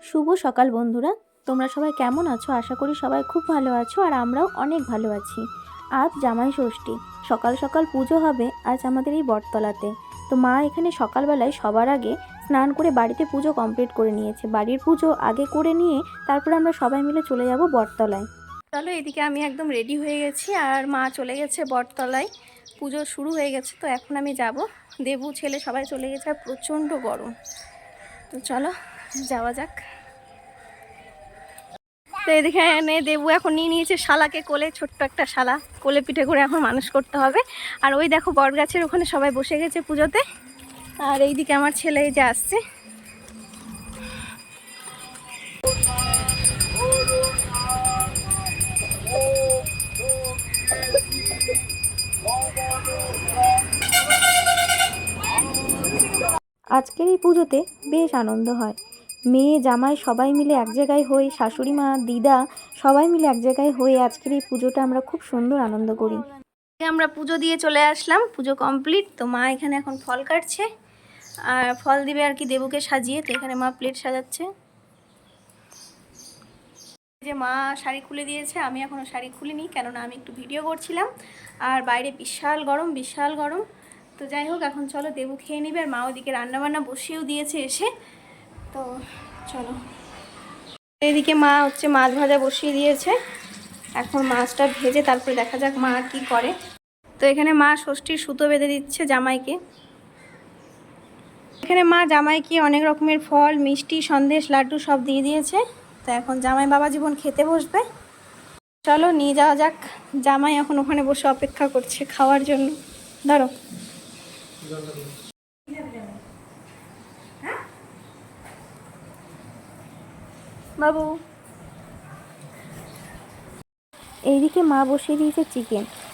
শুভ সকাল বন্ধুরা, তোমরা সবাই কেমন আছো? আশা করি সবাই খুব ভালো আছো আর আমরাও অনেক ভালো আছি। আজ জামাই ষষ্ঠী, সকাল সকাল পুজো হবে আজ আমাদের এই বটতলাতে। তো মা এখানে সকালবেলায় সবার আগে স্নান করে বাড়িতে পুজো কমপ্লিট করে নিয়েছে। বাড়ির পুজো আগে করে নিয়ে তারপরে আমরা সবাই মিলে চলে যাব বটতলায়। চলো, এদিকে আমি একদম রেডি হয়ে গেছি আর মা চলে গেছে বটতলায়। পুজো শুরু হয়ে গেছে, তো এখন আমি যাব। দেবু ছেলে সবাই চলে গেছে আর প্রচণ্ড গরম। তো চলো যাওয়া যাক। তো এদিকে এনে দেবু এখন নিয়ে নিয়েছে শালাকে কোলে, ছোট্ট একটা শালা কোলে পিঠে করে এখন মানুষ করতে হবে। আর ওই দেখো বট গাছের ওখানে সবাই বসে গেছে পুজোতে। আর এইদিকে আমার ছেলে যে আসছে। আজকের এই পুজোতে বেশ আনন্দ হয়। মেয়ে জামাই সবাই মিলে এক জায়গায় হই, শাশুড়ি মা দিদা সবাই মিলে এক জায়গায় হয়ে আজকের এই পুজোটা আমরা খুব সুন্দর আনন্দ করি। আমরা পুজো দিয়ে চলে আসলাম, পুজো কমপ্লিট। তো মা এখানে এখন ফল কাটছে আর ফল দিবে আর কি দেবুকে সাজিয়ে। তো এখানে মা প্লেট সাজাচ্ছে। যে মা শাড়ি খুলে দিয়েছে, আমি এখনও শাড়ি খুলিনি, কেননা আমি একটু ভিডিও করছিলাম আর বাইরে বিশাল গরম বিশাল গরম। তো যাই হোক, এখন চলো দেবু খেয়ে নিবে। আর মা ওদিকে রান্নাবান্না বসিয়েও দিয়েছে এসে। তো চলো, এদিকে মা হচ্ছে মাছ ভাজা বসিয়ে দিয়েছে। এখন মাছটা ভেজে তারপরে দেখা যাক মা আর কি করে। তো এখানে মা ষষ্ঠীর সুতো বেঁধে দিচ্ছে জামাইকে। এখানে মা জামাইকে অনেক রকমের ফল, মিষ্টি, সন্দেশ, লাড্ডু সব দিয়ে দিয়েছে। তো এখন জামাই বাবা জীবন খেতে বসবে। চলো নিয়ে যাওয়া যাক। জামাই এখন ওখানে বসে অপেক্ষা করছে খাওয়ার জন্য। ধরো বাবু। এইদিকে মা বসিয়ে দিয়েছে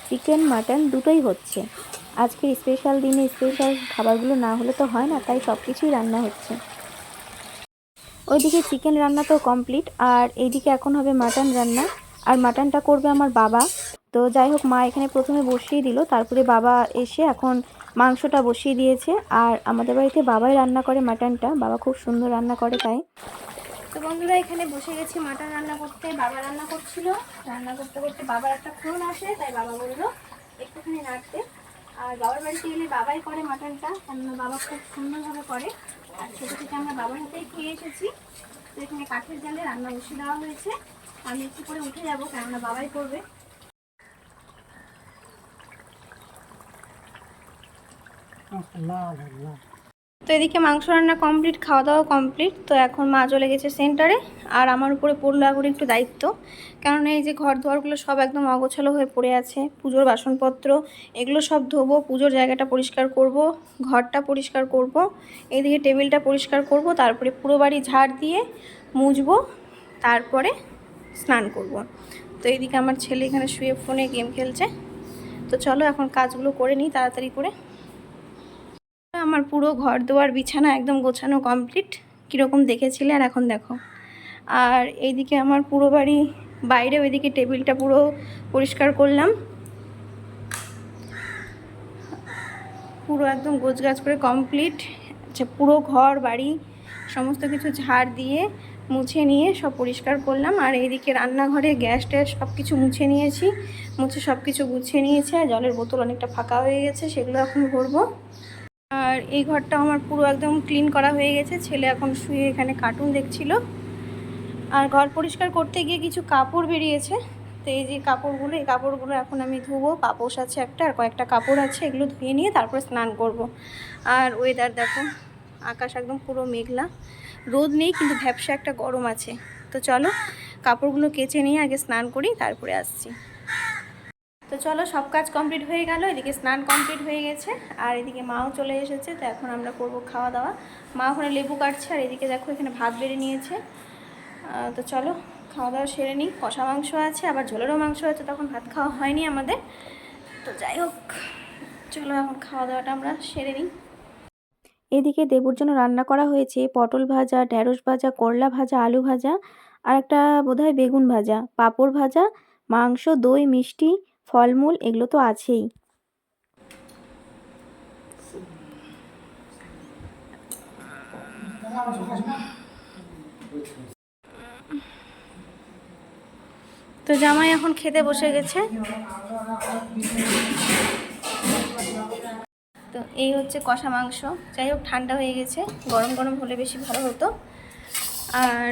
চিকেন মাটন দুটোই হচ্ছে। আজকের স্পেশাল দিনে স্পেশাল খাবারগুলো না হলে তো হয় না, তাই সব কিছুই রান্না হচ্ছে। ওইদিকে চিকেন রান্না তো কমপ্লিট আর এইদিকে এখন হবে মাটন রান্না। আর মাটনটা করবে আমার বাবা। তো যাই হোক, মা এখানে প্রথমে বসিয়ে দিল, তারপরে বাবা এসে এখন মাংসটা বসিয়ে দিয়েছে। আর আমাদের বাড়িতে বাবাই রান্না করে মাটনটা, বাবা খুব সুন্দর রান্না করে তাই। তো বন্ধুরা, এখানে বসে গেছি মাটন রান্না করতে। বাবা রান্না করছিল, রান্না করতে করতে বাবার একটা ফোন আসে, তাই বাবা বললো একটুখানি নাড়তে। আর বাবার বাড়িতে গেলে বাবাই করে মাটনটা, কেননা বাবা খুব সুন্দরভাবে করে। আর ছোটো থেকে আমরা বাবার হাতেই খেয়ে এসেছি। তো এখানে কাঠের জালে রান্না বসিয়ে দেওয়া হয়েছে। আমি একটু করে উঠে যাবো, কেননা বাবাই করবে। তো এদিকে মাংস রান্না কমপ্লিট, খাওয়া দাওয়া কমপ্লিট। তো এখন মা চলে গেছে সেন্টারে আর আমার উপরে পড়লো এখন একটু দায়িত্ব। কেননা এই যে ঘর দুয়ারগুলো সব একদম অগোছালো হয়ে পড়ে আছে, পুজোর বাসনপত্র এগুলো সব ধোবো, পুজোর জায়গাটা পরিষ্কার করব, ঘরটা পরিষ্কার করব, এইদিকে টেবিলটা পরিষ্কার করব, তারপরে পুরো বাড়ি ঝাড় দিয়ে মুছবো, তারপরে স্নান করব। তো এইদিকে আমার ছেলে এখানে শুয়ে ফোনে গেম খেলছে। তো চলো এখন কাজগুলো করে নিই তাড়াতাড়ি করে। আমার পুরো ঘর দুয়ার বিছানা একদম গোছানো কমপ্লিট, কীরকম দেখেছিলে আর এখন দেখো। আর এইদিকে আমার পুরো বাড়ি বাইরে, ওইদিকে টেবিলটা পুরো পরিষ্কার করলাম, পুরো একদম গোছগাছ করে কমপ্লিট। আচ্ছা, পুরো ঘর বাড়ি সমস্ত কিছু ঝাড় দিয়ে মুছে নিয়ে সব পরিষ্কার করলাম। আর এইদিকে রান্নাঘরে গ্যাস ট্যাস সব কিছু মুছে নিয়েছি, মুছে সব কিছু গুছিয়ে নিয়েছি। আর জলের বোতল অনেকটা ফাঁকা হয়ে গেছে, সেগুলো এখন ভরবো। আর এই ঘরটা আমার পুরো একদম ক্লিন করা হয়ে গেছে। ছেলে এখন শুয়ে এখানে কার্টুন দেখছিল। আর ঘর পরিষ্কার করতে গিয়ে কিছু কাপড় বেরিয়েছে। তো এই যে কাপড়গুলো, এই কাপড়গুলো এখন আমি ধুবো। পাপোশ আছে একটা আর কয়েকটা কাপড় আছে, এগুলো ধুয়ে নিয়ে তারপরে স্নান করব। আর ওয়েদার দেখো, আকাশ একদম পুরো মেঘলা, রোদ নেই কিন্তু ভ্যাপসা একটা গরম আছে। তো চলো কাপড়গুলো কেচে নিয়ে আগে স্নান করি, তারপরে আসছি। তো চলো, সব কাজ কমপ্লিট হয়ে গেল, এদিকে স্নান কমপ্লিট হয়ে গেছে আর এদিকে মাও চলে এসেছে। তো এখন আমরা করব খাওয়া দাওয়া। মা ওখানে লেবু কাটছে আর এদিকে দেখো এখানে ভাত বেড়ে নিয়েছে। তো চলো খাওয়া দাওয়া সেরে নিই। কষা মাংস আছে, আবার ঝোলেরও মাংস আছে, তখন ভাত খাওয়া হয়নি আমাদের। তো যাই হোক, চলো এখন খাওয়া দাওয়াটা আমরা সেরে নিই। এদিকে দেবুর জন্য রান্না করা হয়েছে পটল ভাজা, ঢেঁড়স ভাজা, করলা ভাজা, আলু ভাজা আর একটা বোধহয় বেগুন ভাজা, পাঁপড় ভাজা, মাংস, দই, মিষ্টি, ফলমূল এগুলো তো আছেই। তো জামাই এখন খেতে বসে গেছে। তো এই হচ্ছে কষা মাংস। যাই হোক, ঠান্ডা হয়ে গেছে, গরম গরম হলে বেশি ভালো হতো। আর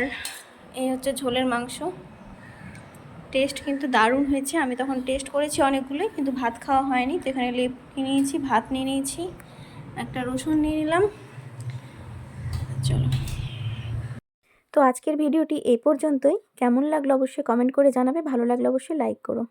এই হচ্ছে ঝোলের মাংস। টেস্ট কিন্তু দারুণ হয়েছে। আমি তখন টেস্ট করেছি অনেকগুলোই, কিন্তু ভাত খাওয়া হয়নি। তো এখানে লেপ নিয়ে নিয়েছি, ভাত নিয়ে নিয়েছি, একটা রসুন নিয়ে নিলাম। চলো, তো আজকের ভিডিওটি এই পর্যন্তই। কেমন লাগলো অবশ্যই কমেন্ট করে জানাবে, ভালো লাগলে অবশ্যই লাইক করো।